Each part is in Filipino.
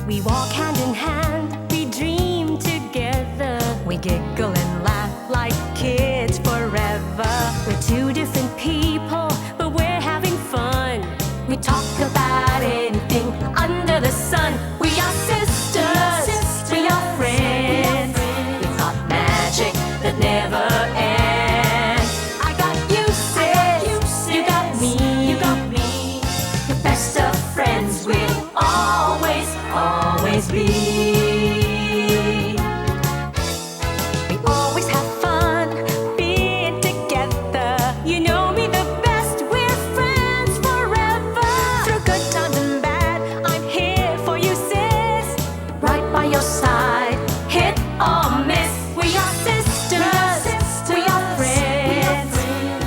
We walk hand in hand, we dream together. We giggle and laugh like kids forever. We're two different people, but we're having fun. We talk about anything under the sun. We are sisters, we are friends. We've got magic that never ends. I got you, sis, you got me. The best of friends will always be. We always have fun being together. You know me the best, we're friends forever. Through good times and bad, I'm here for you, sis. Right by your side, hit or miss. We are sisters, we are friends.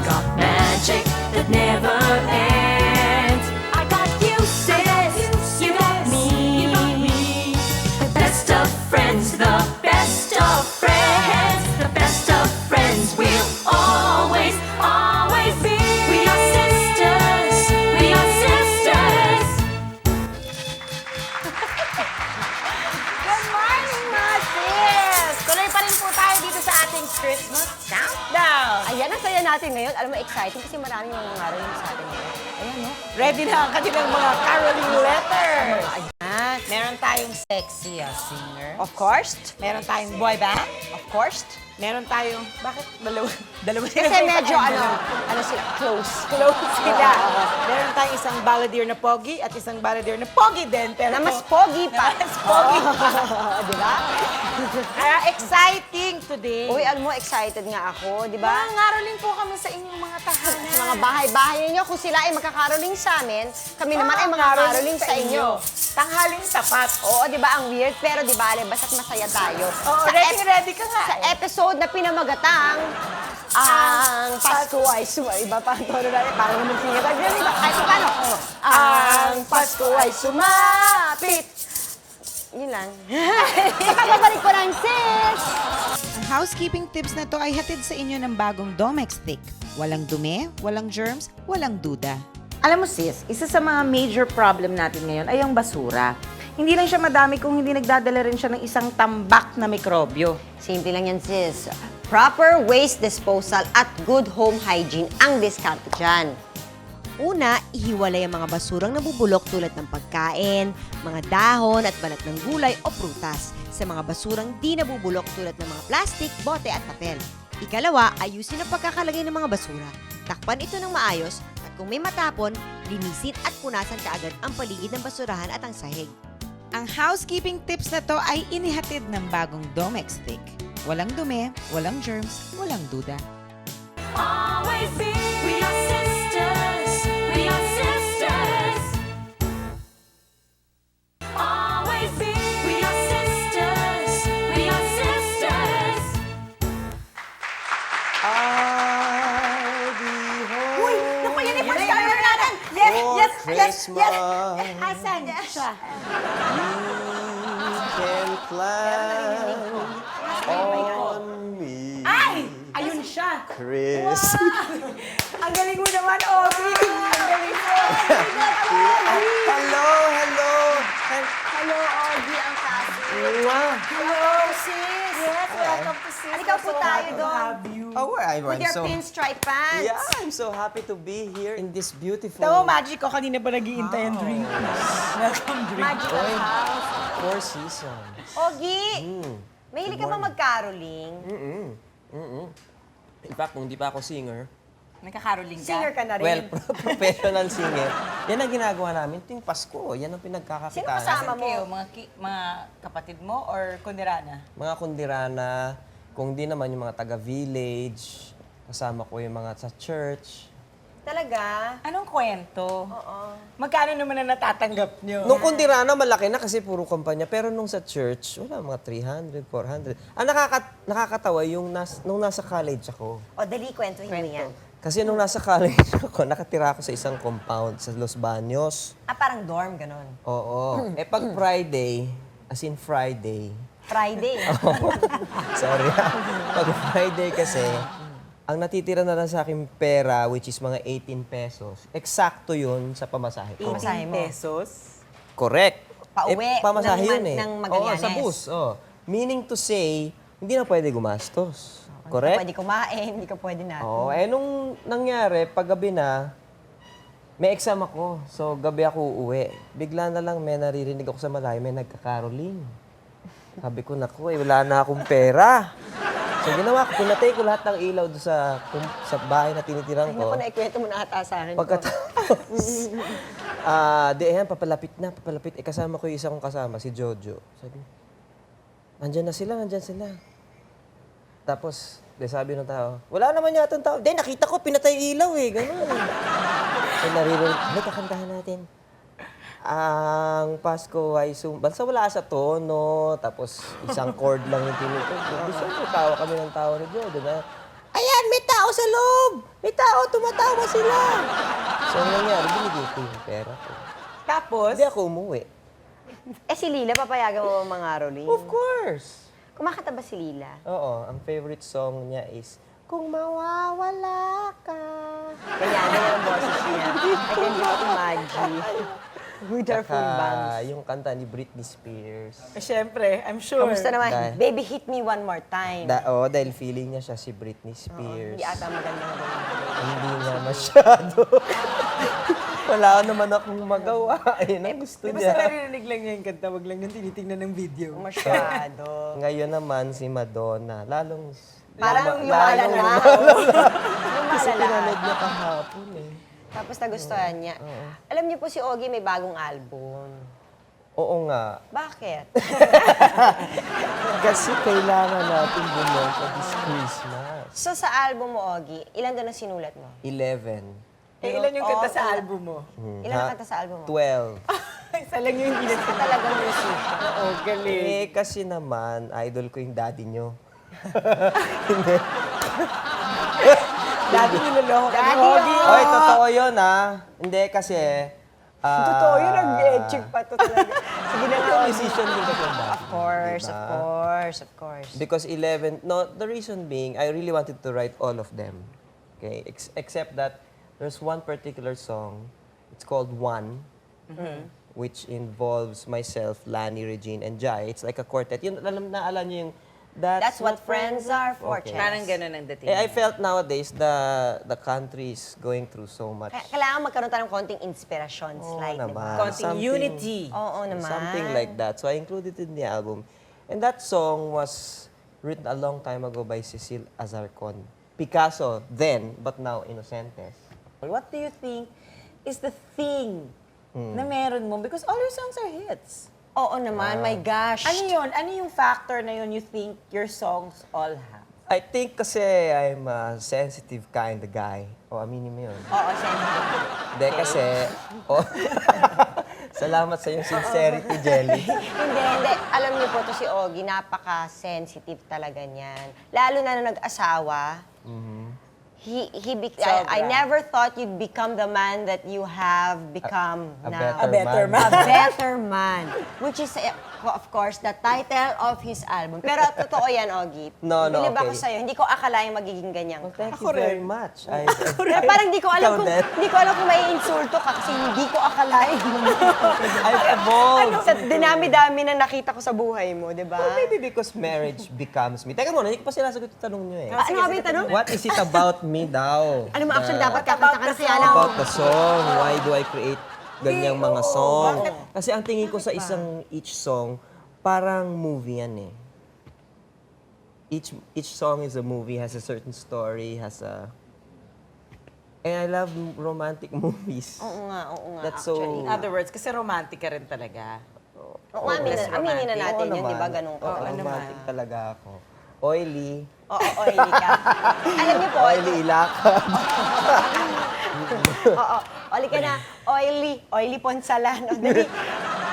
Got magic that never ends. I got you, sis, you got me. The best of friends, the best of friends. The best of friends will always be. We are sisters, we are sisters. Good morning, mga sis! Tuloy pa rin po tayo dito sa ating Christmas Countdown. Ayan, ang saya natin ngayon. Alam mo, exciting kasi maraming mga ngaraling sa atin ngayon. Ayan, no? Ready na ang kanilang mga caroling letters. Ayan. Meron tayong sexy singer. Of course. Meron tayong boy band. Of course. Meron tayong... Bakit? Dalawa sila. Kasi medyo, ano sila, close. Close sila. Meron tayong isang balladeer na pogi at isang balladeer na pogi din. Pero Na mas pogi pa. mas pogi. Di ba? Exciting today. Uy, alam mo, excited nga ako, di ba? Mga ngaroling po kami sa inyong mga tahanan. Sa mga bahay-bahay ninyo, kung sila ay magkakaroling sa amin, kami naman ay magkakaroling sa inyo. Tanghaling tapat. Oo, di ba? Ang weird, pero di ba, basta't masaya tayo. Oo, ready ka nga. Sa episode na pinamagatang ang Pasko ay iba pa ang tono natin. Parang naman singat. Diba? Kahit paano. Ang Pasko ay sumapit. Yun lang. Pagbabalik ko lang, sis! Ang housekeeping tips na to ay hatid sa inyo ng bagong Domex Stick. Walang dumi, walang germs, walang duda. Alam mo sis, isa sa mga major problem natin ngayon ay ang basura. Hindi lang siya madami kung hindi nagdadala rin siya ng isang tambak na mikrobyo. Simple lang yan, sis. Proper waste disposal at good home hygiene ang discount dyan. Una, ihiwalay ang mga basurang nabubulok tulad ng pagkain, mga dahon at balat ng gulay o prutas sa mga basurang di nabubulok tulad ng mga plastic, bote at papel. Ikalawa, ayusin ang pagkakalagay ng mga basura. Takpan ito ng maayos at kung may matapon, linisin at punasan kaagad ang paligid ng basurahan at ang sahig. Ang housekeeping tips na to ay inihatid ng bagong Domex Stick. Walang dumi, walang germs, walang duda. Always be. We are sisters, we are sisters. Always be. We are sisters, we are sisters. I'll be home. Uy! Naku, yun yung first timer natin! Yes! Christmas. Asan siya? You can plan on me. Ay! Ayun siya! Chris. Ang galing mo naman, Ogie! Ang galing mo! Hello, hello. Hello, Ogie, ang kasi. Wow. Hello, sis! Yes, welcome to sis. Halika po tayo doon. Oh, I'm With your so. pinstripe pants. Yeah, I'm so happy to be here in this beautiful. Tama, Magic ko. Kanina pa nag-iintay ang drink. Welcome drink. Magical house. Four seasons. Ogie, mahilig ka ba mag-caroling? In fact, kung di pa ako singer, Nagkakaroling ka? Singer ka na rin. well, professional singer, yan ang ginagawa namin tuwing Pasko. Yan ang pinagkakakitaan. Sino kasama mo? Kayo, mga kapatid mo or kundirana? Mga kundirana, kung di naman yung mga taga-village, kasama ko yung mga sa church. Talaga? Anong kwento? Oo. Magkano naman na natatanggap nyo? Nung kundirana, malaki na kasi puro kampanya. Pero nung sa church, wala, mga 300, 400. Ang nakakatawa yung nung nasa college ako. O, dali, kwentuhin mo yan. Kasi nung nasa college ako, nakatira ako sa isang compound sa Los Baños. Ah, parang dorm, ganon. Oo. Pag Friday, as in Friday, Friday. sorry. Pag Friday kasi, ang natitira na lang sa akin pera, which is mga 18 pesos, eksakto yun sa pamasahe ko. 18 pesos? Correct. pauwi pamasahe yun eh. ng Oo, Magallanes. sa bus. Oh. Meaning to say, hindi na pwede gumastos. Hindi ka Correct? pwede kumain, hindi ka pwede na. Oo, nung nangyari, paggabi na, may exam ako. So, gabi ako uuwi. Bigla na lang may naririnig ako sa malayo, may nagkakaroling. Sabi ko, naku, wala na akong pera. So, ginawa ko, pinatay ko lahat ng ilaw doon sa bahay na tinitirahan Ay, naku, ko. naikwento mo na ata sa akin. Pagkatapos, ayan, papalapit na, papalapit. Kasama ko yung isa kong kasama, si Jojo. Sabi, nandyan na sila. Tapos, sabi ng tao, wala naman yata ang tao. Hindi, nakita ko, pinatay yung ilaw eh, gano'n. So, naririnig, kakantahan natin. Ang Pasko ay basta wala sa tono, tapos isang chord lang yung tinutugtog. Gusto ko, tawa kami ng tawa ni Jojo na, ayan, may tao sa loob! May tao, tumatawa sila! So, ang nangyari, binigay ko yung pera ko. Tapos, Hindi ako umuwi. Si Lila, papayagan mo mga Rolling? Of course! Kumakanta ba si Lila? Oo, ang favorite song niya is, Kung Mawawala Ka. Ganyan ang boses niya. I can just imagine. With her full bangs. Saka yung kanta ni Britney Spears. syempre, I'm sure. Kamusta naman? Dahil- Baby, hit me one more time. Dahil feeling niya siya si Britney Spears. Hindi ata magandang gawin. Hindi nga masyado. Wala naman akong magawa. Ayun ang gusto Di ba sa niya. naririnig lang niya yung kanta, wag lang yung tinitingnan ng video. Masyado. Ngayon naman si Madonna, lalong... Parang lumala na. Kasi Lumala. pinanood niya kahapon eh. Tapos nagustuhan niya. Alam niyo po si Ogie may bagong album. Oo nga. Bakit? Kasi kailangan natin bumonta this Christmas. So sa album mo, Ogie, ilan doon ang sinulat mo? 11. Eh, ilan yung kanta Oo, sa ilan. album mo? Ilan ang kanta sa album mo? 12. Isa lang yung hindi Isa talagang musician. Oo, galing. Eh, kasi naman, idol ko yung daddy nyo. Dati niloloko ka Daddy, ni Ogie. Oy, totoo yun Hindi kasi... Totoo yun, nag-check pa to talaga. Sige na nga, Ogie. Musician din kasi yung daddy. Of course, Diba? of course, of course. Because 11, no, the reason being, I really wanted to write all of them. Okay, except that there's one particular song, it's called One, which involves myself, Lani, Regine, and Jai. It's like a quartet. Yun, alam niyo yung, That's what friends are for, Okay. Chance. Parang ganun ang dating. Eh, I felt nowadays the country is going through so much. Kailangan magkaroon tayo ng konting inspirasyon, Oo slight, di naman. ba? Konting Something- unity. Oo naman. Something like that. So I included it in the album. And that song was written a long time ago by Cecile Azarcon. Picasso then, but now Innocentes. What do you think is the thing na meron mo? Because all your songs are hits. Oo naman, my gosh. Ano yun? Ano yung factor na yun you think your songs all have? I think kasi I'm a sensitive kind of guy. O, aminin mo yun. Oo, sensitive. Hindi kasi, salamat sa iyong sincerity, Jelly. Hindi. Alam niyo po to si Ogie, napaka-sensitive talaga niyan. Lalo na nung nag-asawa. I never thought you'd become the man that you have become A now. better man. A better man. Which is, of course, the title of his album. Pero totoo yan, Ogie. No, Bilib ako okay. sa'yo. Hindi ko akalaing magiging ganyan Well, ka. thank you very much. Pero parang hindi ko alam Ikaw kung din. hindi ko alam kung may insulto ka kasi hindi ko akalain. I've evolved. Sa dinami-dami na nakita ko sa buhay mo, di ba? Well, maybe because marriage becomes me. Teka muna, hindi ko pa sinasagot yung tanong niyo eh. Ano nga ba yung tanong? What is it about me daw? Ano mo, actually, dapat kakanta ka na kaya lang. About the song. Why do I create ganyang mga song? Kasi ang tingin ko sa each song, parang movie yan eh. Each song is a movie, has a certain story, has a... And I love romantic movies. Oo nga. That's actually. In other words, kasi romantic ka rin talaga. Oo, aminin na natin yun, di ba? Ganun Oo, ka. romantic talaga ako. Oily. Oo, oily ka. Alam niyo po, Oily ilakad. oo, oily ka na. Oily Ponsalano. Dali.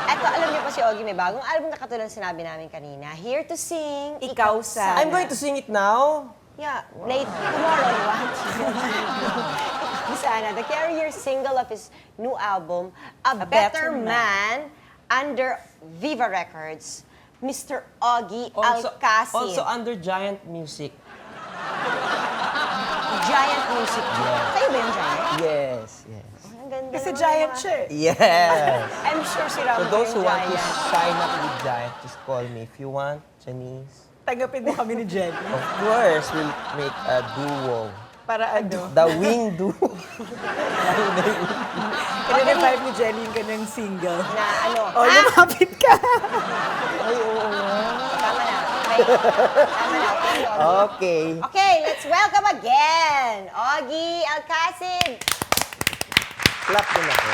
Eto, alam niyo po si Ogie, may bagong album na katulad sinabi namin kanina. Here to sing, Ikaw Sana. I'm going to sing it now. Yeah, late tomorrow, you want to. Sana, the carrier single of his new album, A Better Man, under Viva Records, Mr. Ogie Alcacid. Also under Giant Music. Giant Music. Sa'yo ba yung Giant? Yes. Ang ganda Kasi ganun, giant diba? siya eh. Yes! I'm sure si So Rambo those who yung want to giant. shine up with giant, just call me. If you want, Janice. Tanggapin mo kami ni Jenny. Of course, we'll make a duo. Para ano? The wing duo. I-revive ni Jenny yung kanyang single. Na ano, Oh, lumapit ka! Ay, oo nga. tama na. Okay. Tama na, okay. Okay. Okay, let's welcome again, Augie Alcacid. Clap din ako.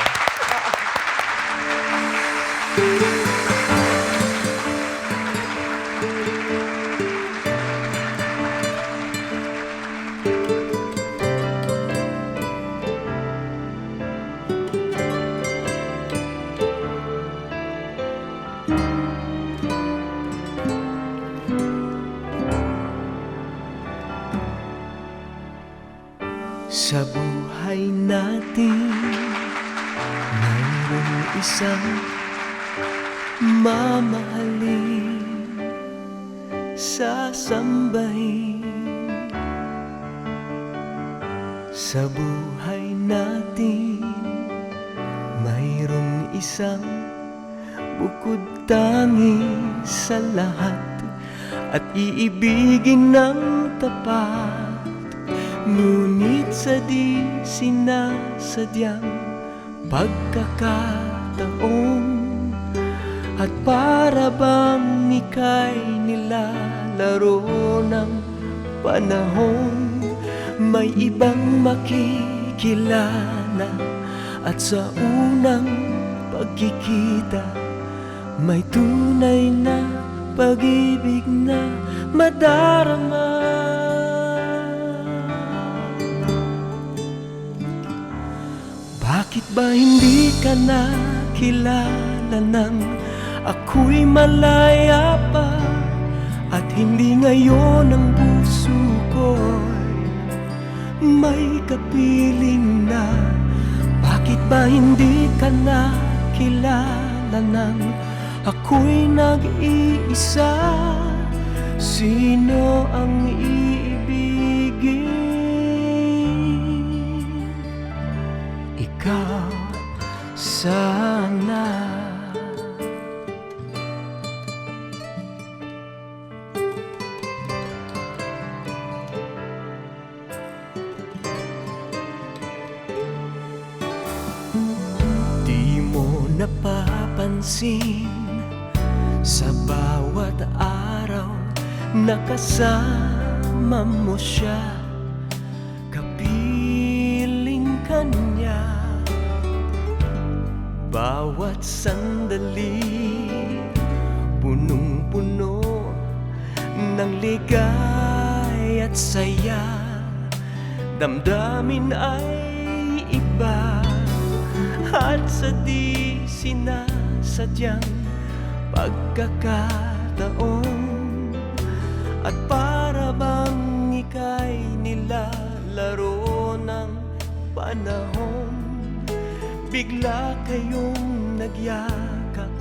Sa buhay natin, mayroong isang mamahalin, sasambahin. Sa buhay natin, mayroong isang bukod tangi sa lahat at iibigin ng tapat. Ngunit sa di sinasadyang pagkakataon at para bang ika'y nilalaro ng panahon, may ibang makikilala at sa unang pagkikita may tunay na pag-ibig na madarama. Bakit ba hindi ka nakilala nang ako'y malaya pa at hindi ngayon ang puso ko'y may kapiling na? Bakit ba hindi ka nakilala nang ako'y nag-iisa? Sino ang iibigin? Ikaw sana. Di mo napapansin sa bawat araw na kasama mo siya, kapiling ka niya. Bawat sandali punong-puno ng ligay at saya, damdamin ay iba at sa di sinasadyang pagkakataon at para bang ika'y nilalaro ng panahon, bigla kayong nagyakap,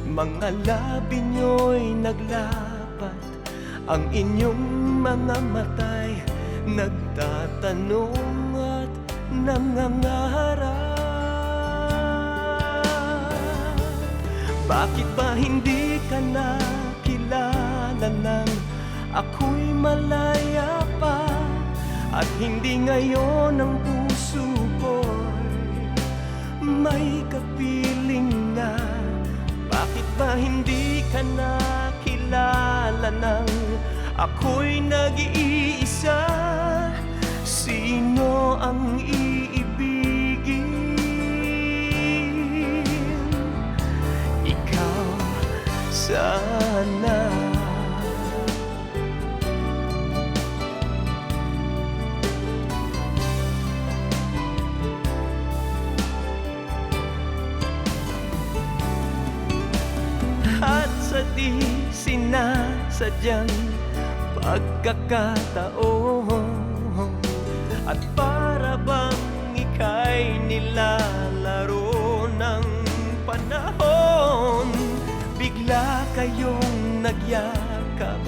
mga labi nyo'y naglapat, ang inyong mga matay nagtatanong at nangangarap. Bakit ba hindi ka nakilala nang ako'y malaya pa at hindi ngayon ang puso ko'y may kapiling na? Bakit ba hindi ka nakilala nang ako'y nag-iisa? Sino ang iibigin? Ikaw sana. At sa di sinasadyang pagkakataon at para bang ika'y nilalaro ng panahon, bigla kayong nagyakap,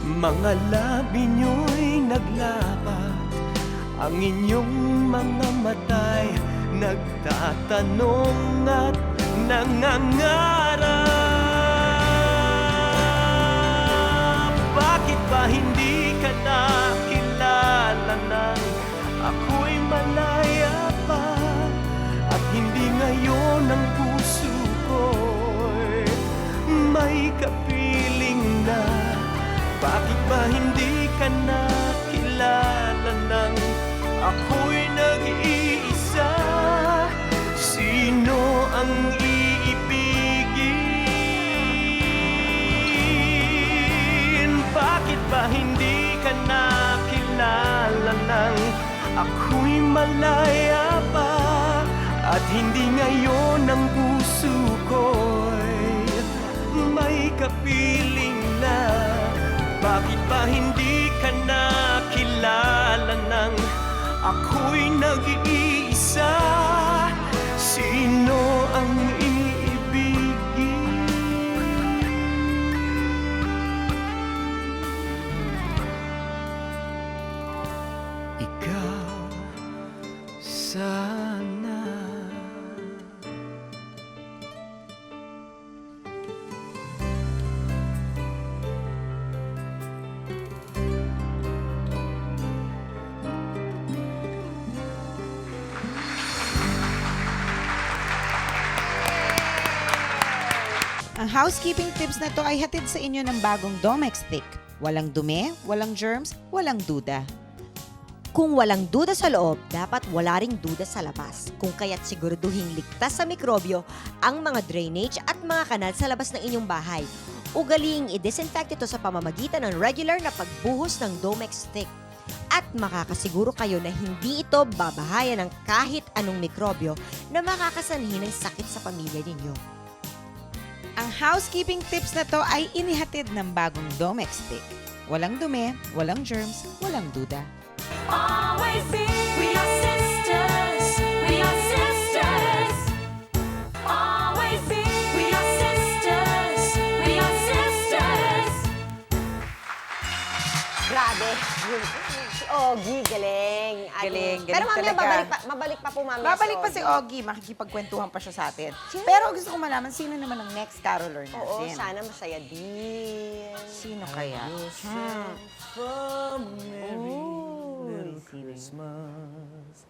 mga labi nyo'y naglapat, ang inyong mga matay nagtatanong at nangangarap. Bakit ba hindi ka nakilala nang ako'y malaya pa? At hindi ngayon ang puso ko'y may kapiling na. Bakit ba hindi ka nakilala nang ako'y nag-iisa? Sino ang iibigin? Bakit ba hindi ka nakilala nang ako'y malaya pa? At hindi ngayon ang puso ko'y may kapiling na. Bakit ba hindi ka nakilala nang ako'y nag-iisa? Sino ang iibigin? Ikaw sana. Ang housekeeping tips na to ay hatid sa inyo ng bagong Domex Stick. Walang dumi, walang germs, walang duda. Kung walang duda sa loob, dapat wala ring duda sa labas. Kung kaya't siguraduhing ligtas sa mikrobyo ang mga drainage at mga kanal sa labas ng inyong bahay. Ugaliing i-disinfect ito sa pamamagitan ng regular na pagbuhos ng Domex Stick. At makakasiguro kayo na hindi ito babahayan ng kahit anong mikrobyo na makakasanhi ng sakit sa pamilya ninyo. Ang housekeeping tips na to ay inihatid ng bagong Domex Stick. Walang dumi, walang germs, walang duda. Always be. We are sisters. We are sisters. Always be. We are sisters. We are sisters. Grabe. Si Ogie, galing. Galing Pero mamaya, talaga. mabalik pa po mamaya Babalik pa si Ogie. Ogie, makikipagkwentuhan pa siya sa atin. Pero gusto ko malaman, sino naman ang next caroler natin? Oo, sana masaya din. Sino kaya? From every little Christmas,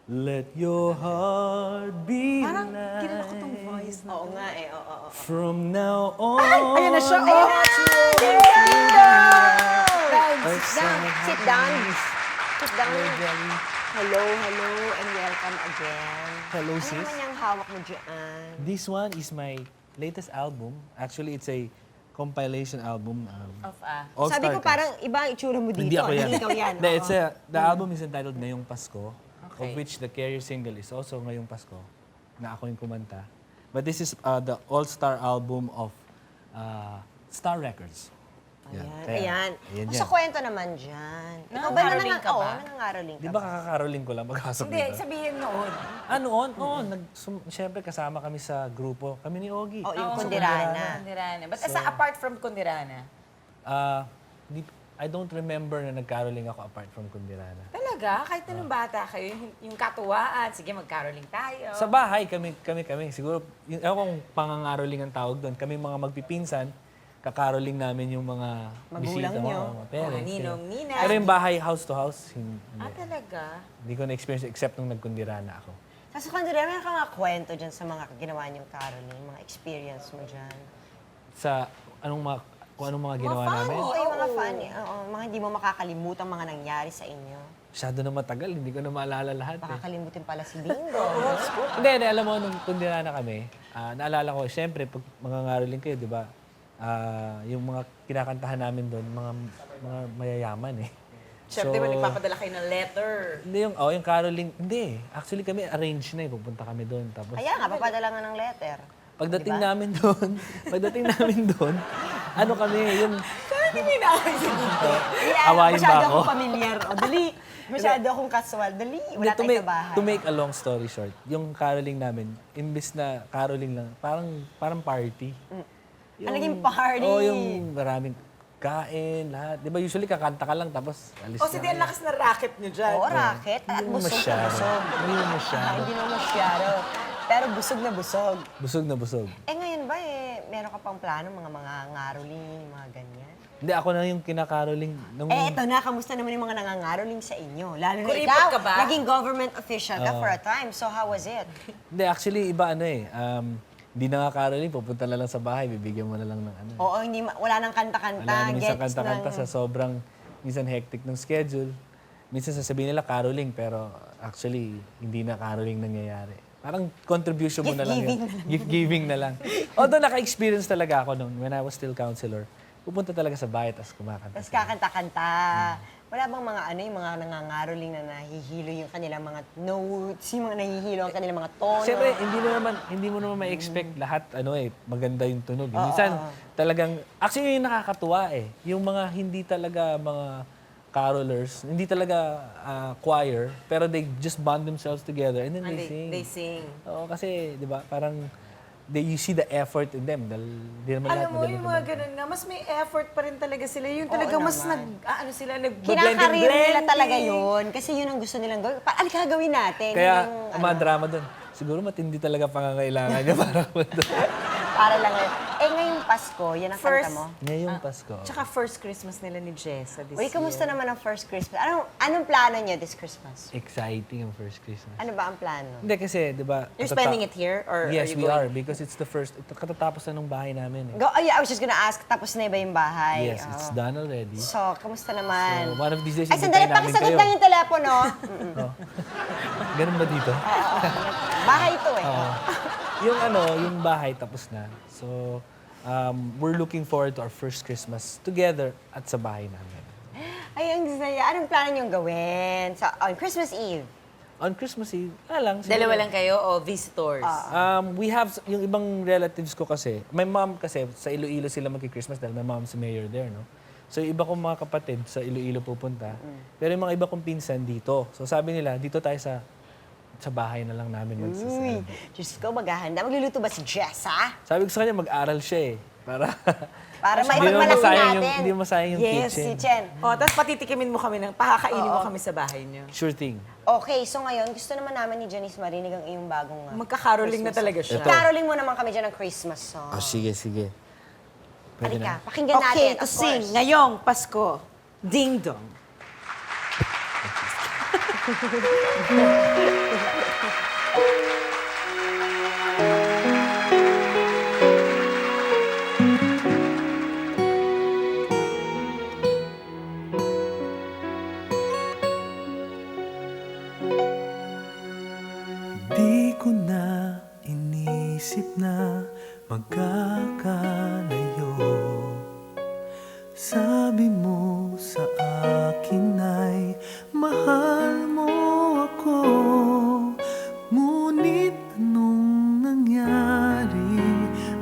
let your heart be Parang light. kilala ko tong voice na. Oo nga eh, oo. From now on. Ayan na siya, Ayan oh! na! Sit down. Sit down. Sit down. Hello, and welcome again. Hello, Ano sis. naman yung hawak mo dyan? This one is my latest album. Actually, it's a compilation album. All Sabi ko Star Cast. parang iba ang itsura mo dito. Hindi ako yan. Hindi ikaw yan. Hindi, oo. the album is entitled Ngayong Pasko, of which the Carrier single is also Ngayong Pasko, na ako yung kumanta. But this is the all-star album of Star Records. Ayan. Ayan Ayan. yan. Sa kwento naman dyan. Ikaw ba Nangangaroling ka ba? nangangaroling Di ka ba kakakaroling ko lang pagkasok Hindi, dito? sabihin noon. Noon? Oo, siyempre kasama kami sa grupo. Kami ni Ogie. Oh, yung Oo, Kundirana. Kundirana. But apart from Kundirana? I don't remember na nagkaroling ako apart from Kundirana. Talaga? Kahit nung bata kayo, yung katuwaan, sige mag-caroling tayo. Sa bahay, kami. Siguro, ewan kung pangangaroling ang tawag doon. Kami mga magpipinsan, kakaroling namin yung mga Magulang bisita, nyo. mga parents. ninong, ninang. Pero yung bahay, house to house, hindi. Talaga? Hindi ko na-experience except nung nagkundirana ako. Sa Kundirana, meron ka nga kwento dyan sa mga ginawa niyong caroling, mga experience mo dyan. Sa kung anong mga ginawa namin. Oo, yung mga funny. Oo, mga hindi mo makakalimutan mga nangyari sa inyo. Masyado na matagal, hindi ko na maalala lahat. Baka Eh. kalimutin pala si Bingo. Hindi, alam mo, nung kundirana kami, naalala ko, syempre, pag mga ngaroling kayo, di ba, yung mga kinakantahan namin doon, mga mayayaman eh. Siyempre, so, nagpapadala kayo ng letter. Hindi, yung caroling, hindi. Actually kami, arrange na eh, pupunta kami doon. Tapos, Kaya nga, papadala nga ng letter. pagdating namin doon, ano kami, yung... Awayin ba Masyado ako? akong familiar. O, dali. Masyado akong casual. Dali, wala to tayong make, sa bahay. to make a long story short, yung caroling namin, imbis na caroling lang, parang party. Naging party. Oo, yung maraming pagkain, lahat. Di ba usually kakanta ka lang tapos alis O, sige, ang lakas na racket nyo dyan. Oo, racket. At busog na Masyado. busog. Hindi mo masyado. Hindi naman masyado. Pero busog na busog. Busog na busog. Eh ngayon ba meron ka pang plano, mga ngaroling, mga ganyan? Hindi, ako na yung kinakaroling. Nung, Eto na, kamusta naman yung mga nangangaroling sa inyo? Lalo na Kuripot ikaw, ka ba? naging government official ka for a time. So how was it? Hindi, actually, iba hindi nakakaroling, pupunta na lang sa bahay, bibigyan mo na lang ng ano. Oo, wala nang kanta-kanta. Wala na minsan gets kanta-kanta ng- sa sobrang, minsan hectic ng schedule. Minsan sasabihin nila caroling, pero actually, hindi na caroling nangyayari. Parang contribution mo na lang yun. Gift giving na lang. Although naka-experience talaga ako nung when I was still counselor, pupunta talaga sa bahay tapos kumakanta. Tapos kakanta-kanta. Wala bang mga yung mga nangangaroling na nahihilo yung kanilang mga notes, yung mga nahihilo ang kanilang mga tono? Siyempre, hindi mo naman ma-expect lahat, maganda yung tunog. Minsan, talagang, actually yung nakakatuwa yung mga hindi talaga mga carolers, hindi talaga choir, pero they just bond themselves together and then they sing. They sing. Oo, kasi, di ba, parang, you see the effort in them. Dahil di naman lahat Alam mo, magaling yung mga kumanta. ganun nga, mas may effort pa rin talaga sila. Yung talaga mas nag-blend Kinakarir nila talaga yun. Kasi yun ang gusto nilang gawin. Ano gagawin natin? Kaya, Yung, drama doon. Siguro matindi talaga pangangailangan niya para para lang ngayon. Ngayong Pasko, yan ang kanta mo? ngayong Pasko. Tsaka first Christmas nila ni Jessa this Uy, kamusta naman ang first Christmas? Anong plano niyo this Christmas? Exciting ang first Christmas. Ano ba ang plano? Hindi kasi, di ba? You're spending it here? Or Yes, are you we going? are. Because it's the first, katatapos na ng bahay namin. I was just gonna ask, tapos na ba yung bahay? Yes, it's Oo. done already. So, kamusta naman? So, one of these days, Ay, sandali, ibigay namin pakisagot kayo. lang yung telepono. Ganun ba dito? Bahay ito eh. Yung bahay tapos na. So, we're looking forward to our first Christmas together at sa bahay namin. Ay, ang saya. Anong plano niyong gawin on Christmas Eve? On Christmas Eve, lang. siguro. Dalawa lang kayo o visitors? We have, yung ibang relatives ko kasi, my mom kasi, sa Iloilo sila magki-Christmas dahil my mom's mayor there, no? So, yung iba kong mga kapatid sa Iloilo pupunta. Pero yung mga iba kong pinsan dito. So, sabi nila, dito tayo sa bahay na lang namin Uy, magsasalamat. Diyos ko, maghahanda. Magluluto ba si Jessa? Sabi ko sa kanya, mag-aral siya Para Para maipagmalaki natin. Hindi mo masayang yung Yes, kitchen. si Chen. O, tapos patitikimin mo kami pakakainin mo kami sa bahay niyo. Sure thing. Okay, so ngayon, gusto naman namin ni Janice marinig ang iyong bagong Magkakaroling na talaga siya. Caroling mo naman kami dyan ng Christmas song. Sige. Pwede Halika, na. pakinggan natin, Okay, of to sing course. ngayong Pasko, Ding Dong. Di ko na inisip na magkakalayo. Sabi mo sa akin ay mahal mo ako. Ngunit anong nangyari?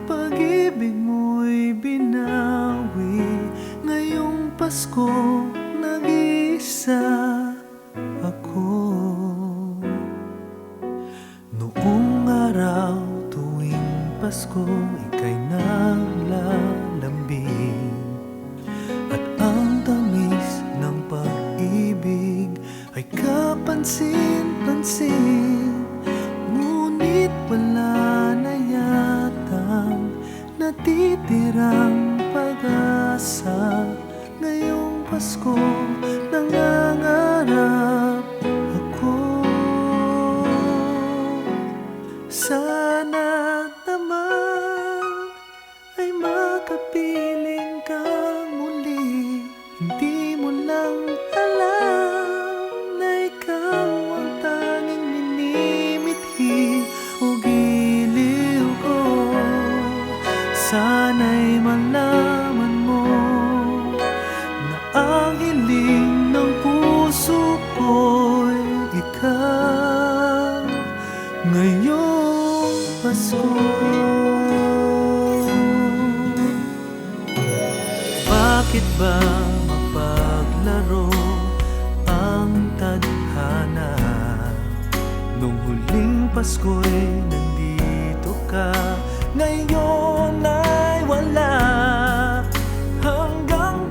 Pag-ibig mo'y binawi. Ngayong Pasko, nag-iisa ako. Noong araw tuwing Pasko, ika'y naglalambing. At ang tamis ng pag-ibig ay kapansin-pansin. Ngunit wala na yatang natitirang pag-asa. Ngayong Pasko, nangangarap ako. Sana naman ay makapiling kang muli. Hindi mo lang alam na ikaw ang tanging minimithi o giliw ko. Sana'y malaman mo na ang hiling ng puso ko'y ikaw. Ngayong Pasko, bakit ba mapaglaro ang tadhana? Nung huling Pasko'y nandito ka, ngayon ay wala. Hanggang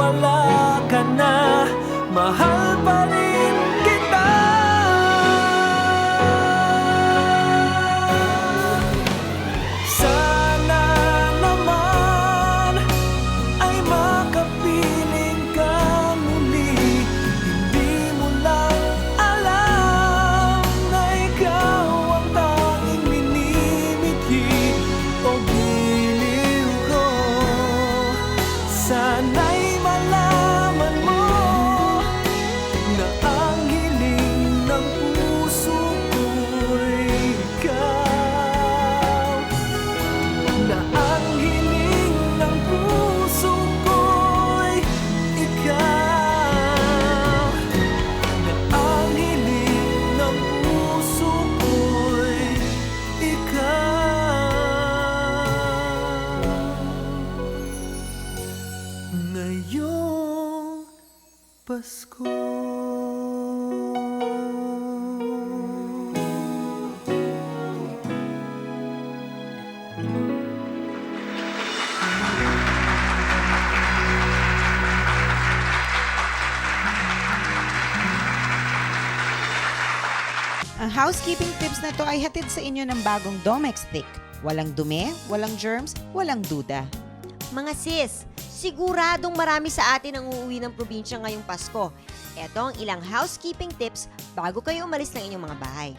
wala ka na, mahal pa rin kita. Sana naman ay makapiling ka muli. Hindi mo lang alam na ikaw ang tanging minimithi o giliw ko. Sana'y malaman mo na ang hiling ng puso ko'y ikaw. Na ang hiling ng puso ko'y ikaw. Na ang hiling ng puso ko'y ikaw. Ngayong Pasko. Ang housekeeping tips na to ay hatid sa inyo ng bagong Domex Thick. Walang dumi, walang germs, walang duda. Mga sis, siguradong marami sa atin ang uuwi ng probinsya ngayong Pasko. Ito ang ilang housekeeping tips bago kayo umalis ng inyong mga bahay.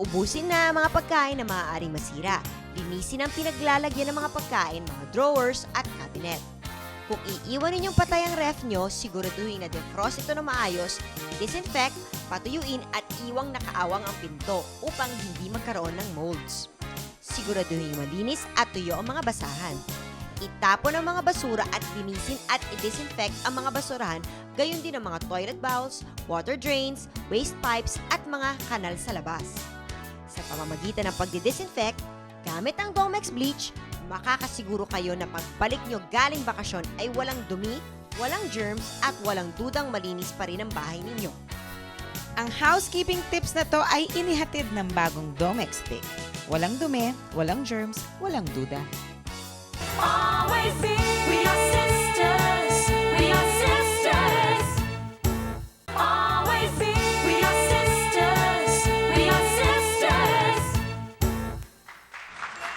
Ubusin na ang mga pagkain na maaaring masira. Linisin ang pinaglalagyan ng mga pagkain, mga drawers at cabinet. Kung iiwan ninyong patay ang ref nyo, siguraduhin na defrost ito na maayos, disinfect, patuyuin at iwang nakaawang ang pinto upang hindi magkaroon ng molds. Siguraduhin malinis at tuyo ang mga basahan. Itapon ang mga basura at linisin at i-disinfect ang mga basurahan, gayon din ang mga toilet bowls, water drains, waste pipes at mga kanal sa labas. Sa pamamagitan ng pagdi-disinfect, gamit ang Domex Bleach, makakasiguro kayo na pagbalik nyo galing bakasyon ay walang dumi, walang germs at walang dudang malinis pa rin ang bahay ninyo. Ang housekeeping tips na to ay inihatid ng bagong Domex Thick. Walang dumi, walang germs, walang duda. Always be. We are sisters. We are sisters. Always be. We are sisters. We are sisters.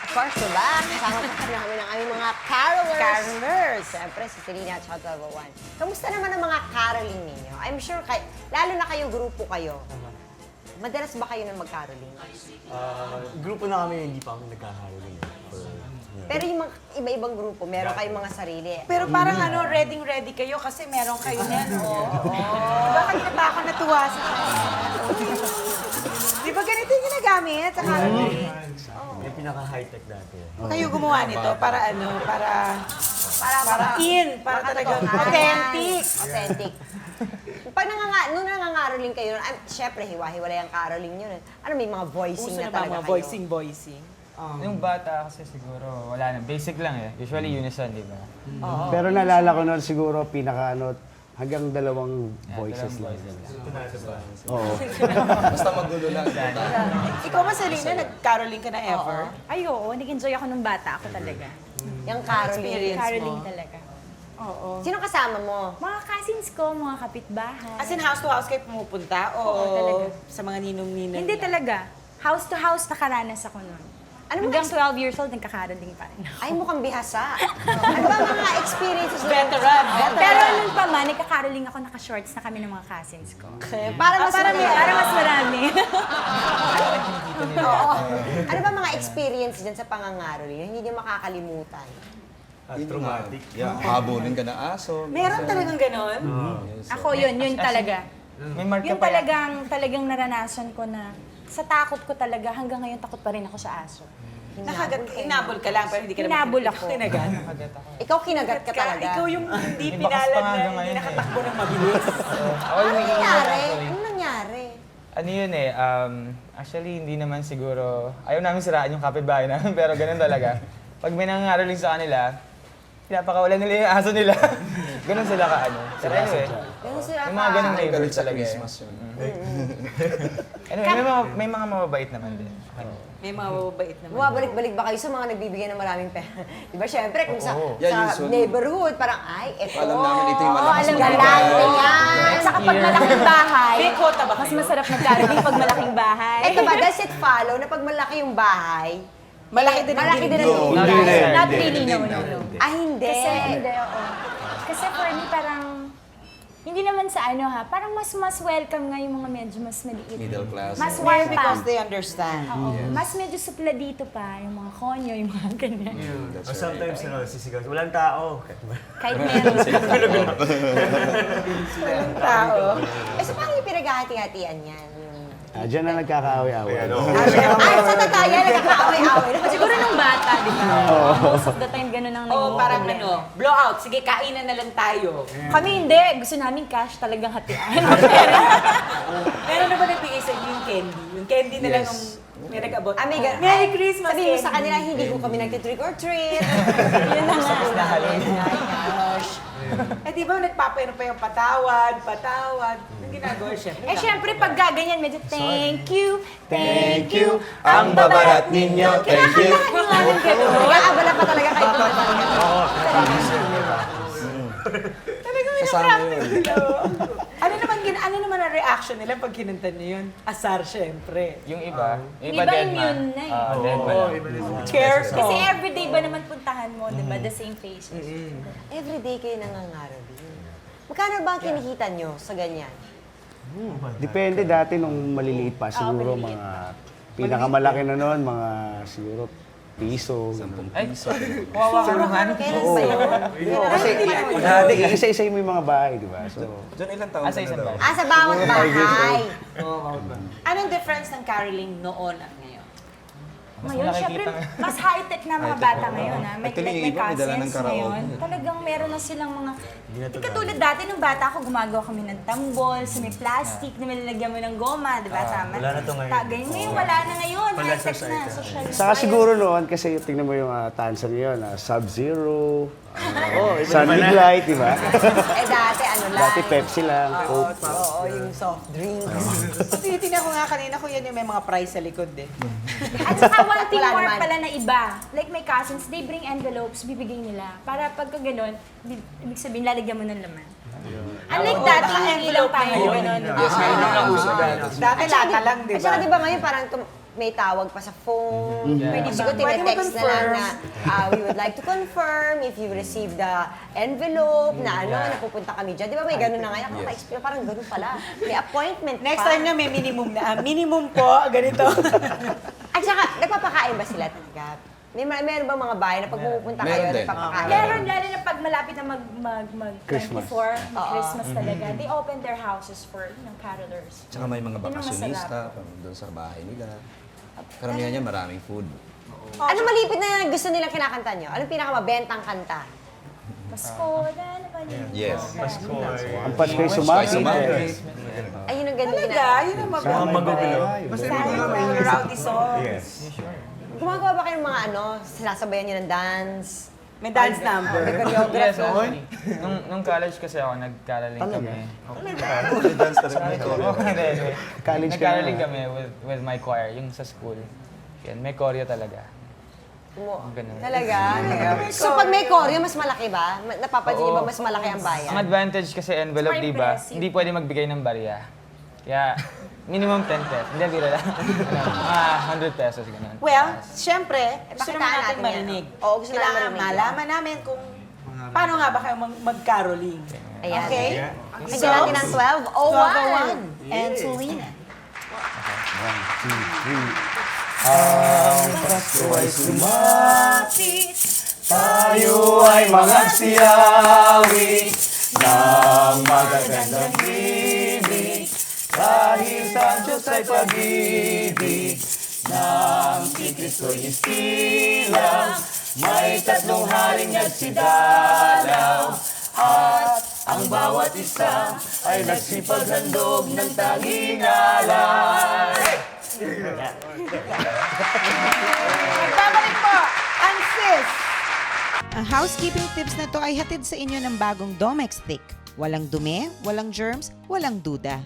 Of course, diba? Kasama pa rin namin ang aming mga carolers. Carolers. Siyempre, si Selena at Chad 1201. Kamusta naman ang mga caroling ninyo? I'm sure, lalo na kayo, grupo kayo. Madalas ba kayo na mag-caroling? Grupo na kami, hindi pa kami nagkakaroling. Pero yung mga iba-ibang grupo, meron kayong mga sarili. Pero parang ready kayo kasi meron kayo niyan. Bakit na ba ako natuwa sa Di ba ganito yung ginagamit sa caroling? Yung pinaka-high-tech dati. Kayo gumawa nito para para talagang authentic. Authentic. Nung nangangaroling kayo, syempre, hiwa-hiwalay ang caroling nyo. Ano, may mga voicing Uso na na ba talaga mga kayo? voicing? Yung bata kasi siguro, wala na. Basic lang eh. Usually unison, di ba? Pero naalala ko noon siguro hanggang dalawang voices lang. Oo. Basta magulo lang. Ikaw ba, Selena, nag-caroling ka na ever? Ay, oo. Nag-enjoy ako nung bata ako talaga. Yung caroling. Experience Caroling mo? talaga. Oo. Sino kasama mo? Mga cousins ko, mga kapitbahay. As in, house to house kayo pumupunta? O Oo, talaga. sa mga ninong-ninang? Hindi talaga. House to house nakaranas ako nun. Ano Hanggang mga 12 years old, nagkakaroling pa rin ako. Ay, mukhang bihasa. Ano ba mga experiences? Veteran. Pero nun pa man, nagkakaroling ako, naka-shorts na kami ng mga cousins ko. Para mas marami. Para mas marami. Oo. Ano ba mga experience dyan sa pangangaroling? Hindi niyo makakalimutan. Traumatic. Habulin ka ng aso. Meron talagang ganon? Ako yun talaga. May mark ka Yung pa yan. talagang naranasan ko na sa takot ko talaga, hanggang ngayon takot pa rin ako sa aso. Inabol ka lang, pero hindi ka Hinabol ako. Kinagat. Ikaw kinagat ka talaga. Ikaw yung hindi May bakas pa pinalad nga na hanggang hindi ngayon eh. nakatakbo ng mabilis. Ako yung naging nangyari? actually. Ano nangyari? Ano yun eh, actually hindi naman siguro, ayaw namin siraan yung kapitbahay namin, pero ganun talaga. Pag may nangangaroling sa kanila, pinapakawalan nila yung aso nila. Ganun sila ka-ano. Pero anyway, Ganun sila may mga ganung ka. neighbors talaga eh. Anyway, may mga mababait naman din. May mga mababait naman. Bumabalik-balik ba kayo sa mga nagbibigay ng maraming pera? Di ba, syempre, kung sa, Yeah, sa usually. neighborhood, parang, ay, eto. Alam namin ito yung malakas alam na galante bahay. yan. At saka pag malaking bahay, May quota ba mas kayo? masarap mag-caroling pag malaking bahay. Eto ba, does it follow na pag malaki yung bahay, Malaki din ang malaki din ang dingding. dingding? Not really, no. Ah, hindi. Kasi, hindi, oo. Kasi for me, parang, hindi naman sa ano ha, parang mas welcome nga yung mga medyo mas maliit. Middle class. Mas warm pa. Because they understand. Oo. Mas medyo supladito pa, yung mga konyo, yung mga ganyan. Or sometimes, sisigaw, walang tao. Kahit meron. Tao. Eh, so paano yung pinaghahati-hatian yan? Diyan na nagkakaaway-away. Ay, sa totoo yan, nagkakaaway-away. Siguro nung bata, di ba? Most of the time, ganun ang Oo, parang ano, blowout. Sige, kainan na lang tayo. Kami hindi. Gusto namin cash talagang hatian. Meron na ba nagbigay sa inyo yung candy? Yung candy na lang ang may nag-abot. Amiga, Merry Christmas, sabihin mo sa candy. kanila, hindi ko kami nagtitrick or treat. Yun na nga. Gosh. Eh di ba nagpapayro pa yung patawad. Yung ginagawa siya. Eh, syempre, pag gaganyan, medyo thank you. Ang babarat ninyo, thank you. Nag-aabala pa talaga kayo. Talagang may na-practice. Ano naman ang reaction nila pag kinanta niyo yun? Asar, syempre. Yung iba Iba dead immune man. na eh. Dead man lang. Careful. Kasi everyday ba naman puntahan mo, di ba? The same faces. Everyday kayo nangangaroling. Magkano ba ang kinikita nyo sa ganyan? Depende dati nung maliliit pa, siguro mga pinakamalaki na noon, mga siguro piso. 10 piso. Kawawa ka naman. Kailan ba yun? Kasi isa-isa yung may mga bahay, di ba? So, Diyan ilang taon Asa isang ba? Ah, sa bawat bahay. Anong difference ng caroling noon at ngayon? Ngayon, syempre, mas high-tech na mga bata ngayon. Ha? May, Actually, like, yung may iba may dala ng cousins karaoke. ngayon. Talagang meron na silang mga... Di katulad dati, nung bata ako, gumagawa kami ng tambol, sa may plastic na nilalagyan mo ng goma, di ba? Tama? Wala na to ngayon. Ngayon, wala na ngayon. High-tech na. Social saka siguro noon, kasi tingnan mo yung tansa ngayon, Sub-Zero, Sunny Light, di ba? Eh dati, ano lang. Dati Pepsi lang, Coke. Oo, yung soft drinks. Tinitingnan ko nga kanina kung yan yung may mga price sa likod eh. At saka one thing Wala more naman. pala na iba. Like my cousins, they bring envelopes, bibigay nila. Para pagka ganun, ibig sabihin, lalagyan mo ng laman. Unlike dati, yung ilang tayo ganun. Dati lata lang, di At saka ba? di ba ngayon parang may tawag pa sa phone. Pwede siguro tinetext na lang na we would like to confirm if you received the envelope na napupunta kami dyan. Di ba may ganun na ngayon? Yes. Parang ganun pala. May appointment Next pa. time na may minimum na. Minimum po, ganito. At saka, nagpapakain ba sila talaga? Meron ba mga bahay na pag pupunta kayo, Meron din. nagpapakain? Meron, lalo na pag malapit na Christmas. Christmas talaga, they open their houses for carolers. Tsaka may mga Yun ang bakasyonista, doon sa bahay nila. Karamihan niya maraming food. Ano malipit na gusto nilang kinakanta nyo? Anong pinakamabentang kanta? Pasko, ano ba yun? Yes. Ang Pasko'y sumapit. Ayun ang ganun Talaga, yun ang Magugulo. rowdy song. Gumagawa ba kayo ng mga sinasabayan nyo ng dance? May dance number. May choreography? Nung college kasi ako, nag-caroling kami. Dance talaga may choreo. College ka Nag-caroling na. kami with my choir, yung sa school. Yan, may choreo talaga. Ganun. Talaga? So pag may choreo, mas malaki ba? Napapansin niyo ba mas malaki ang bayan? Ang advantage kasi envelope, It's more di ba? impressive. Hindi pwede magbigay ng barya. Kaya, minimum 10 pesos. Hindi, biro lang. Mga 100 pesos, ganun. Well, syempre, gusto Pakitaan naman natin natin yan. marinig. Oo, gusto natin Kailangan marinig yan. malaman namin kung paano nga ba kayo mag-caroling. Ayan. Okay? Bigyan natin ng 12:01. 12:01. And Selena. Ang Pasko ay sumapit, tayo ay mga siyawi ng magagandang ibig. Dahil sa Diyos ay pag-ibig, ng si Kristo'y istilang, may 3 haring nagsidalaw, at ang bawat isa ay nagsipaghandog ng tanging alay. Magbabalik po ang sis. Ang housekeeping tips na to ay hatid sa inyo ng bagong Domex Thick. Walang dumi, walang germs, walang duda.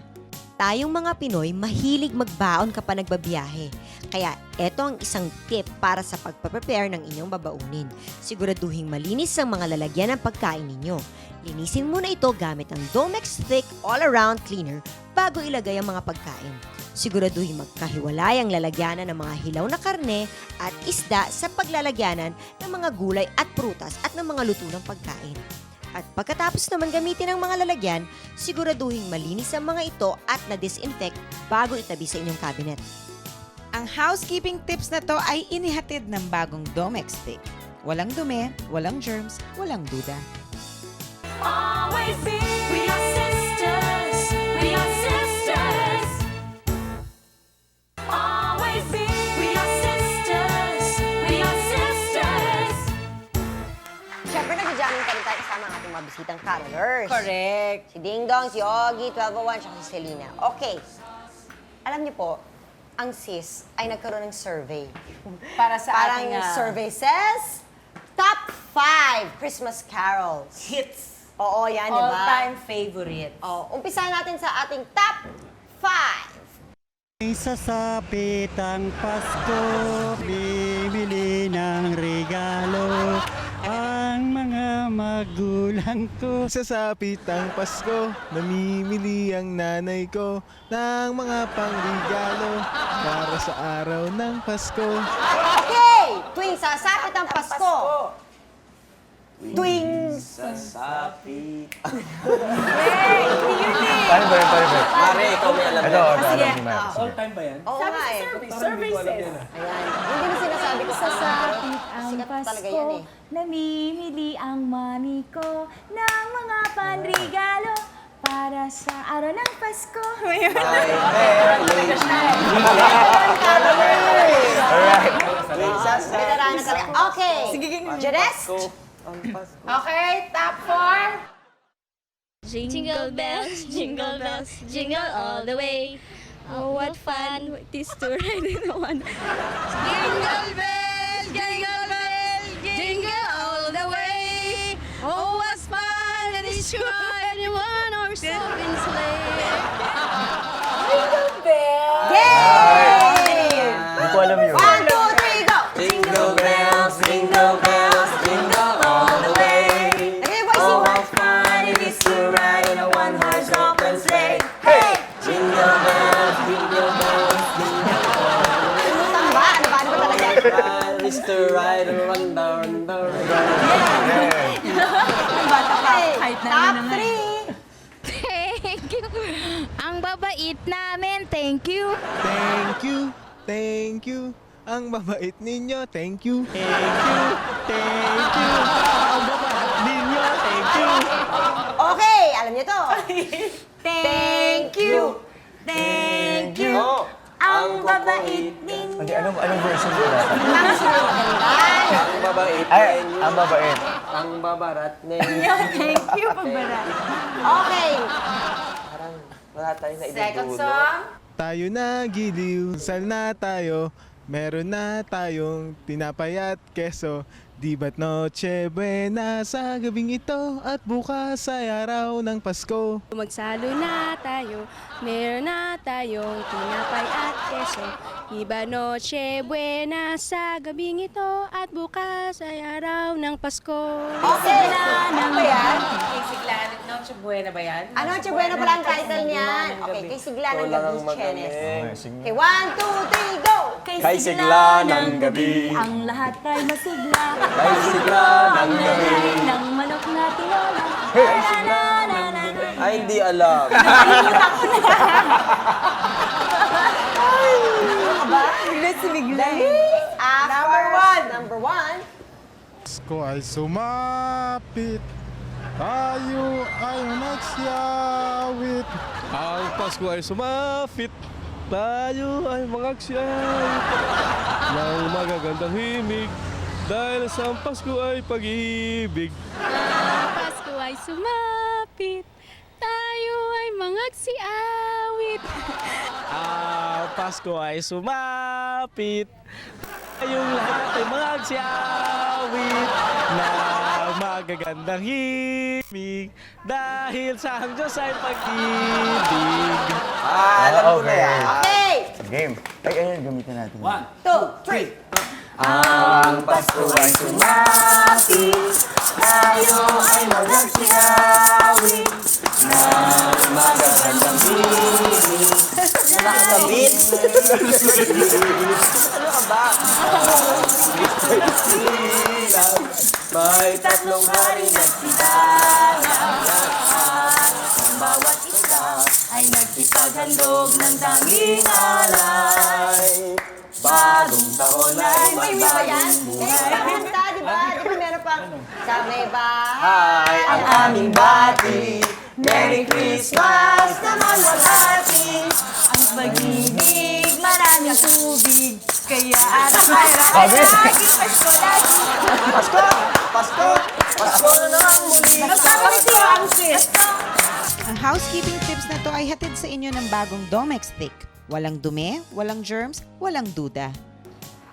Tayong mga Pinoy mahilig magbaon kapag nagbabiyahe. Kaya eto ang isang tip para sa pagpaprepare ng inyong babaunin. Siguraduhing malinis ang mga lalagyan ng pagkain ninyo. Linisin muna ito gamit ang Domex Thick All-Around Cleaner bago ilagay ang mga pagkain. Siguraduhin magkahiwalay ang lalagyanan ng mga hilaw na karne at isda sa paglalagyanan ng mga gulay at prutas at ng mga luto ng pagkain. At pagkatapos naman gamitin ang mga lalagyan, siguraduhin malinis ang mga ito at na-disinfect bago itabi sa inyong cabinet. Ang housekeeping tips na to ay inihatid ng bagong Domex Thick. Walang dumi, walang germs, walang duda. Always be. We are sisters. We are sisters. Always be. We are sisters. We are sisters. Siyempre, nag-jamming pa rin tayo kasama ang ating mga bisitang carolers. Correct. Si Ding Dong, si Ogie, 1201, tsaka si Selena. Okay. Alam niyo po, ang sis ay nagkaroon ng survey. Para sa Parang ating survey says, top 5 Christmas carols. hits. Oo, yan, di ba? All-time favorite. Oh, umpisahan natin sa ating top 5. Sasapit ang Pasko, bibili ng regalo ang mga magulang ko. Sasapit ang Pasko, namimili ang nanay ko ng mga pangregalo para sa araw ng Pasko. Okay! Tuwing sasapit ang Pasko. Tuwing Sasapit. Paano ba yun? Mare, ikaw may alam Ito, yan. alam ni Mare. All-time ba yan? Oo nga eh. Survey says. Ayan. Hindi na sinasabi ko sa Sasapit ang sikat talaga Pasko, yan eh. namimili ang mami ko ng mga panregalo para sa araw ng Pasko. Alright. Veterana talaga. Okay. Jerez? Okay, top 4. Jingle bells, jingle bells, jingle all the way. Oh, what fun it is to ride in one. Jingle bells, jingle bells, jingle all the way. Oh, what fun it is to ride in one horse open sleigh. Jingle bell. Yay! Hindi ko alam yun. 1, 2, 3, go! Jingle bells, jingle bells, jingle all the way. Lagay mo Oh, voice how fun it is to ride in a one-horse open sleigh. Hey! Jingle bells, jingle bells, jingle all the way. Inutan ba? Ano ba? Ano ba talaga? Fun it is to ride and run down the road. Okay, top 3. Thank you. Ang babait namin, thank you. Thank you, thank you. Ang babait ninyo, thank you. Thank you. Ang babait ninyo, thank you. Okay, alam niyo to. Thank you. Thank you. Oh, Ang babait ninyo. Hindi, anong version ko na? Ang sinaganda. ang babait Ay, ninyo. ang babait. Ang babarat ninyo. Thank you, pagbarat. Okay. Parang wala tayong na Second song. Tayo na giliw, sal na tayo. Meron na tayong tinapay at keso. Di ba't Noche Buena sa gabing ito at bukas ay araw ng Pasko. Magsalo na tayo, meron na tayong tinapay at keso. Iba Noche Buena sa gabing ito at bukas ay araw ng Pasko. Okay. Ano ba yan? Kay Sigla, Noche Buena ba yan? Ano, Noche Buena pala ang title niyan. Okay, kay Sigla ng Gabi Chenes. Okay, 1, 2, 3, go! Kay sigla ng gabi. Ang lahat ay masigla. Kay sigla ng gabi. Ng manok na tinola. Hey, sigla ng gabi. Ay, hindi alam. Number 1. Pasko ay sumapit, tayo ay nagsiyawit. Ang Pasko ay sumapit, tayo ay mangagsyawit. Ng magagandang himig, dahil sa Pasko ay pag-ibig. Ang Pasko ay sumapit, tayo ay mangagsiawit. Ang Pasko ay sumapit, Yung lahat ay magsiyawit na magagandang himig dahil sa ang Diyos ay pag-ibig. Alam ko na yan. Okay! Game. Ay, ayun, gamitin natin. 2, 3. Ang Pasko ay sumapit, tayo ay magsiawit ng magagandang himig. Nakakabit. Ano ka ba? May tatlong hari nagsitangan ang bawat isa ay nagsipaghandog ng tanging alay. Bagong taon ay magbagong buhay. Kanta, di ba? Di ba meron pang sa may bahay Hi, ang aming bati. Merry Christmas naman walhati. Ang pag-ibig, maraming tubig. Kaya araw-araw ay laging Pasko lagi. Pasko! Pasko! Pasko na naman muli. Pasko ang sis. Ang housekeeping tips na to ay hatid sa inyo ng bagong Domex Stick. Walang dumi, walang germs, walang duda.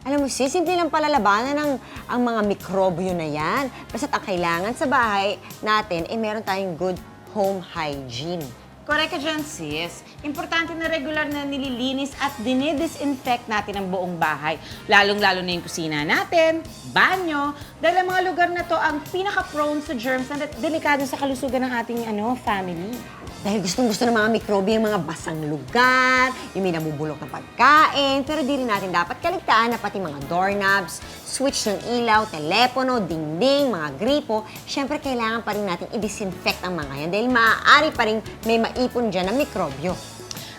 Alam mo sis, simple lang palalabanan ng ang mga mikrobyo na yan. Basta't ang kailangan sa bahay natin ay meron tayong good home hygiene. Correct ka dyan, sis. Importante na regular na nililinis at dinidisinfect natin ang buong bahay. Lalong-lalo na yung kusina natin, banyo, dahil ang mga lugar na to ang pinaka-prone sa germs na delikado sa kalusugan ng ating family. Dahil gustong-gusto ng mga mikrobe yung mga basang lugar, yung may nabubulok na pagkain, pero di rin natin dapat kaligtaan na pati mga doorknobs, switch ng ilaw, telepono, dingding, mga gripo, syempre kailangan pa rin natin i-disinfect ang mga yan dahil maaari pa rin may maipon dyan ng mikrobyo.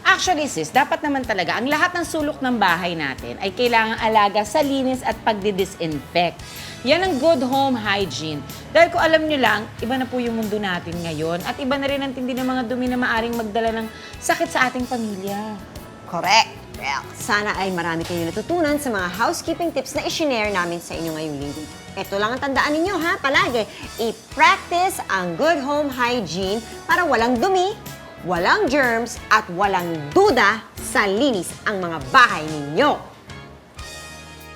Actually, sis, dapat naman talaga ang lahat ng sulok ng bahay natin ay kailangang alaga sa linis at pagdi-disinfect. Yan ang good home hygiene. Dahil kung alam nyo lang, iba na po yung mundo natin ngayon at iba na rin ang tindi ng mga dumi na maaring magdala ng sakit sa ating pamilya. Correct. Well, sana ay marami kayong natutunan sa mga housekeeping tips na i-share namin sa inyo ngayong linggo. Ito lang ang tandaan ninyo ha, palagi. I-practice ang good home hygiene para walang dumi, walang germs, at walang duda sa linis ang mga bahay ninyo.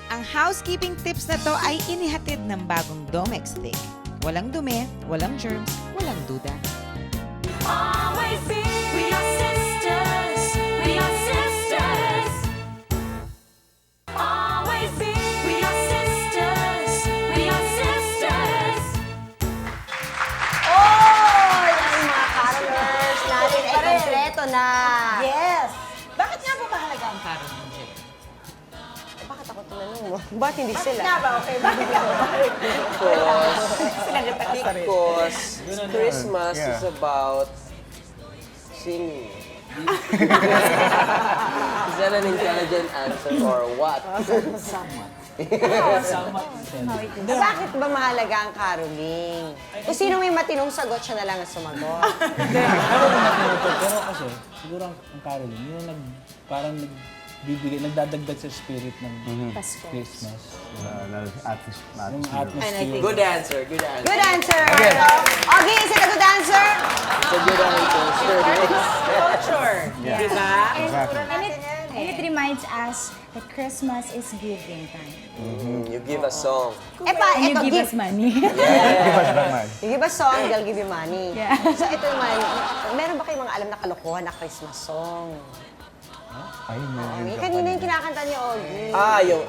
Ang housekeeping tips na to ay inihatid ng bagong Domex Stick. Walang dumi, walang germs, walang duda. Always be. We are sisters. We are sisters. Always be. We are sisters. We are sisters. Oy! Ang mga carolers natin ay kompleto na. Yes! Bakit nga ba mahalaga ang carol ng Jay? Bakit ako tinanong mo? Ba't hindi sila? Nga ba? Okay, bakit nga ba? Because Christmas is about singing. Is that an intelligent answer or what? Bakit ba mahalaga ang caroling? Kung sino may matinong sagot, siya na lang ang sumagot. Pero kasi, siguro ang caroling, yun ang parang nagdadagdag sa spirit ng Christmas. Yung atmosphere. Good answer, good answer. Good answer! Ogie, is it a good answer? It's a good answer. Culture. Yeah. Diba? And it reminds us that Christmas is giving time. You give a song. Epa, And you eto, give us money. You give a song, they'll give you money. Yeah. So ito naman, meron ba kayong mga alam na kalokohan na Christmas song? Ay, Ay, kanina yung kinakanta niyo, Ogie. Yung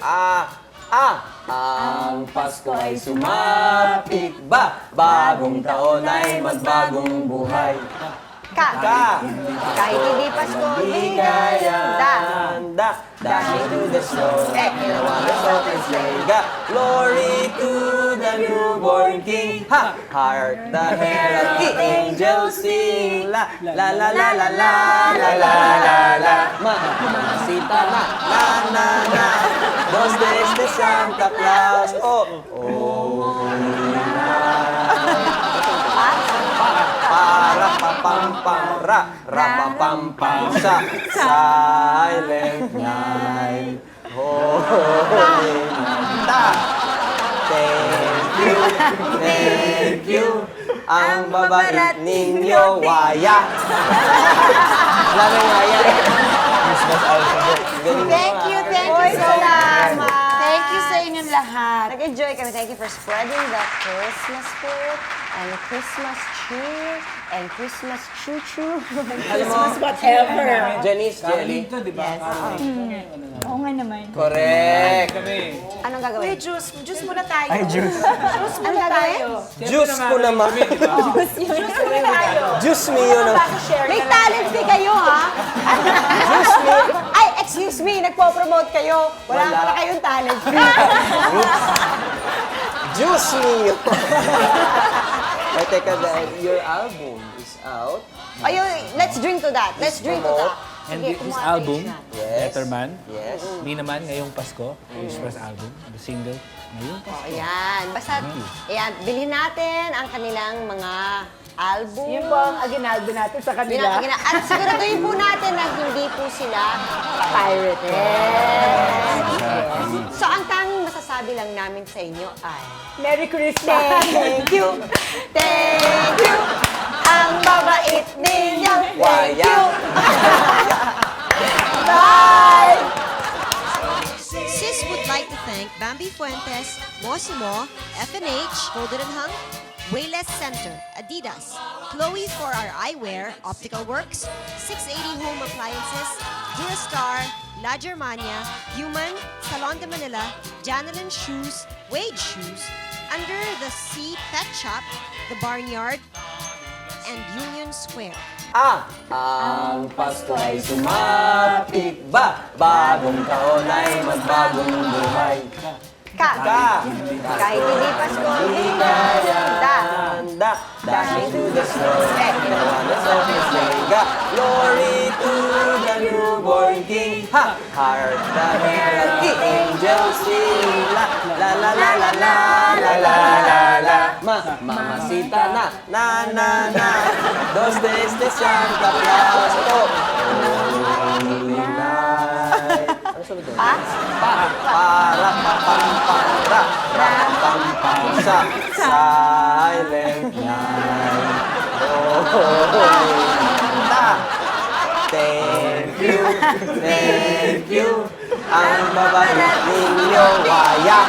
Ang Pasko ay sumapit ba? Bagong taon ay magbagong buhay. Kahit hindi Pasko, ligayang Handa, dashing to the snow. Ginawa na sa sleigh. Glory to the newborn King. Ha! Hark the herald angels sing. La la la la la la la la la la. Masita na na na na. Those days the Santa Claus. Oh oh. Para papampara, rapapampam sa silent night. Holy night. Thank you. Ang babait ninyo, waya. Alam mo yung waya? Christmas alphabet. Thank you so much. Thank you kayong lahat. Nag-enjoy kami. Thank you for spreading the Christmas spirit and Christmas cheer and Christmas choo-choo. Christmas whatever. Janice, Jelly. Ito, di ba? Oo nga naman. Correct. Anong gagawin? Juice muna tayo. Ay, juice. Juice Ano muna gagawin? tayo. Juice ko naman. Juice muna tayo. Juice me yun. May talent fee kayo, ha? Juice me. Ay, excuse me, nagpo-promote kayo. Wala pala kayong talent fee. Juice me yun. Ay, teka, your album is out. Ayun, let's drink to that. Let's drink to that. And Sige, this kumuha album, tayo siya. Yes. Letterman, Yes. me naman ngayong Pasko, yung first album, the single, ngayong Pasko. Ayan, basta, ayan, bilhin natin ang kanilang mga album. Yun po ang aginaldo natin sa kanila. At siguraduhin po natin na hindi po sila pirated. So, ang tanging masasabi lang namin sa inyo ay, Merry Christmas! thank you, thank you, ang babait ninyo, thank you. Bye! Sis would like to thank Bambi Fuentes, Mosimo, FNH, Folded and Hung, Wayless Center, Adidas, Chloe for our eyewear, Optical Works, 680 Home Appliances, Durastar, La Germania, Human, Salon de Manila, Janelin Shoes, Wade Shoes, Under the Sea Pet Shop, The Barnyard, and Union Square. Ang Pasko ay sumapit ba? Bagong taon ay magbagong buhay. Kahit hindi Pasko, hindi na Handa, dashing to the snow, the wonders of His mega. Glory to the newborn King. Ha! Heart the herald, angels sing. La la la la la la la la la la. Mamacita na. Dos days de Santa Claus. Ito. Holy night. Ano sunod doon? Para sa silent night. Thank you. Ang babait ninyo, waya.